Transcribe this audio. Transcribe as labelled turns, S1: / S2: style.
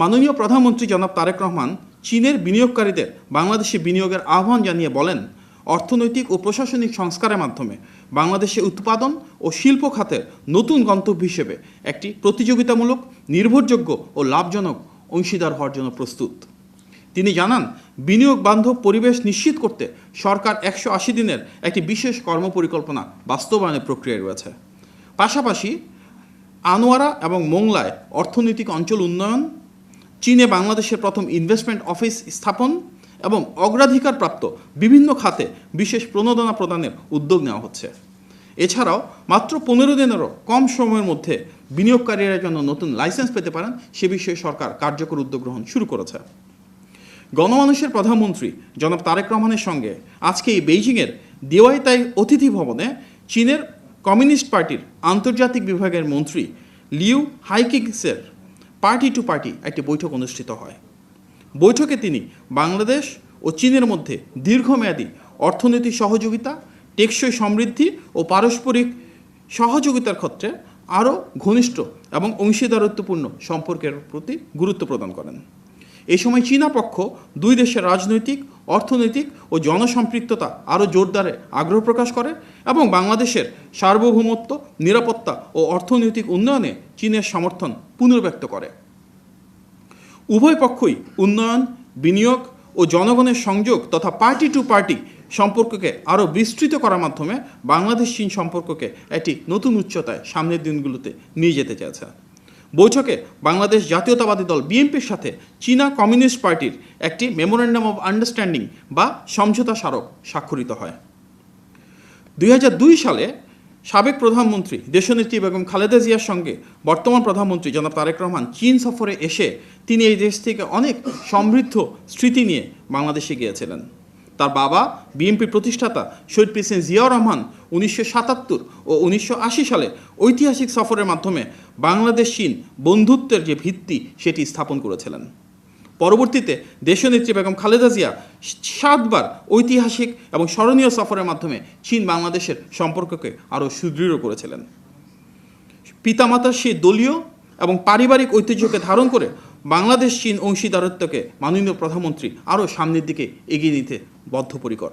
S1: মাননীয় প্রধানমন্ত্রী জনাব তারেক রহমান চীনের বিনিয়োগকারীদের বাংলাদেশে বিনিয়োগের আহ্বান জানিয়ে বলেন, অর্থনৈতিক ও প্রশাসনিক সংস্কারের মাধ্যমে বাংলাদেশে উৎপাদন ও শিল্প খাতের নতুন গন্তব্য হিসেবে একটি প্রতিযোগিতামূলক, নির্ভরযোগ্য ও লাভজনক অংশীদার হওয়ার জন্য প্রস্তুত। তিনি জানান, বিনিয়োগ বান্ধব পরিবেশ নিশ্চিত করতে সরকার 180 দিনের একটি বিশেষ কর্মপরিকল্পনা বাস্তবায়নের প্রক্রিয়ায় রয়েছে। পাশাপাশি আনোয়ারা এবং মোংলায় অর্থনৈতিক অঞ্চল উন্নয়ন, চীনে বাংলাদেশের প্রথম ইনভেস্টমেন্ট অফিস স্থাপন এবং অগ্রাধিকারপ্রাপ্ত বিভিন্ন খাতে বিশেষ প্রণোদনা প্রদানের উদ্যোগ নেওয়া হচ্ছে। এছাড়াও মাত্র 15 দিনেরও কম সময়ের মধ্যে বিনিয়োগকারীরা যেন নতুন লাইসেন্স পেতে পারেন সে বিষয়ে সরকার কার্যকর উদ্যোগ গ্রহণ শুরু করেছে। গণমানুষের প্রধানমন্ত্রী জনাব তারেক রহমানের সঙ্গে আজকে এই বেইজিংয়ের দিওয়াইতাই অতিথি ভবনে চীনের কমিউনিস্ট পার্টির আন্তর্জাতিক বিভাগের মন্ত্রী লিউ হাইকিংসের পার্টি টু পার্টি একটি বৈঠক অনুষ্ঠিত হয়। বৈঠকে তিনি বাংলাদেশ ও চীনের মধ্যে দীর্ঘমেয়াদী অর্থনৈতিক সহযোগিতা, টেকসই সমৃদ্ধি ও পারস্পরিক সহযোগিতার ক্ষেত্রে আরও ঘনিষ্ঠ এবং অংশীদারত্বপূর্ণ সম্পর্কের প্রতি গুরুত্ব প্রদান করেন। এই সময় চীনা পক্ষ দুই দেশের রাজনৈতিক, অর্থনৈতিক ও জনসম্পৃক্ততা আরও জোরদারে আগ্রহ প্রকাশ করে এবং বাংলাদেশের সার্বভৌমত্ব, নিরাপত্তা ও অর্থনৈতিক উন্নয়নে চীনের সমর্থন পুনর্ব্যক্ত করে। উভয় পক্ষই উন্নয়ন, বিনিয়োগ ও জনগণের সংযোগ তথা পার্টি টু পার্টি সম্পর্ককে আরও বিস্তৃত করার মাধ্যমে বাংলাদেশ চীন সম্পর্ককে একটি নতুন উচ্চতায় সামনের দিনগুলোতে নিয়ে যেতে চেয়েছে। বৈঠকে বাংলাদেশ জাতীয়তাবাদী দল বিএনপির সাথে চীনা কমিউনিস্ট পার্টির একটি মেমোরেন্ডাম অব আন্ডারস্ট্যান্ডিং বা সমঝোতা স্মারক স্বাক্ষরিত হয়। 2002 সালে সাবেক প্রধানমন্ত্রী দেশনেত্রী বেগম খালেদা জিয়ার সঙ্গে বর্তমান প্রধানমন্ত্রী জনাব তারেক রহমান চীন সফরে এসে তিনি এই দেশ থেকে অনেক সমৃদ্ধ স্মৃতি নিয়ে বাংলাদেশে গিয়েছিলেন। তার বাবা বিএনপির প্রতিষ্ঠাতা শহীদ প্রেসিডেন্ট জিয়াউর রহমান 1977 ও 1980 সালে ঐতিহাসিক সফরের মাধ্যমে বাংলাদেশ চীন বন্ধুত্বের যে ভিত্তি সেটি স্থাপন করেছিলেন। পরবর্তীতে দেশনেত্রী বেগম খালেদা জিয়া 7 বার ঐতিহাসিক এবং স্মরণীয় সফরের মাধ্যমে চীন বাংলাদেশের সম্পর্ককে আরও সুদৃঢ় করেছিলেন। পিতামাতার সেই দলীয় এবং পারিবারিক ঐতিহ্যকে ধারণ করে বাংলাদেশ চীন অংশীদারত্বকে মাননীয় প্রধানমন্ত্রী আরও সামনের দিকে এগিয়ে নিতে বদ্ধপরিকর।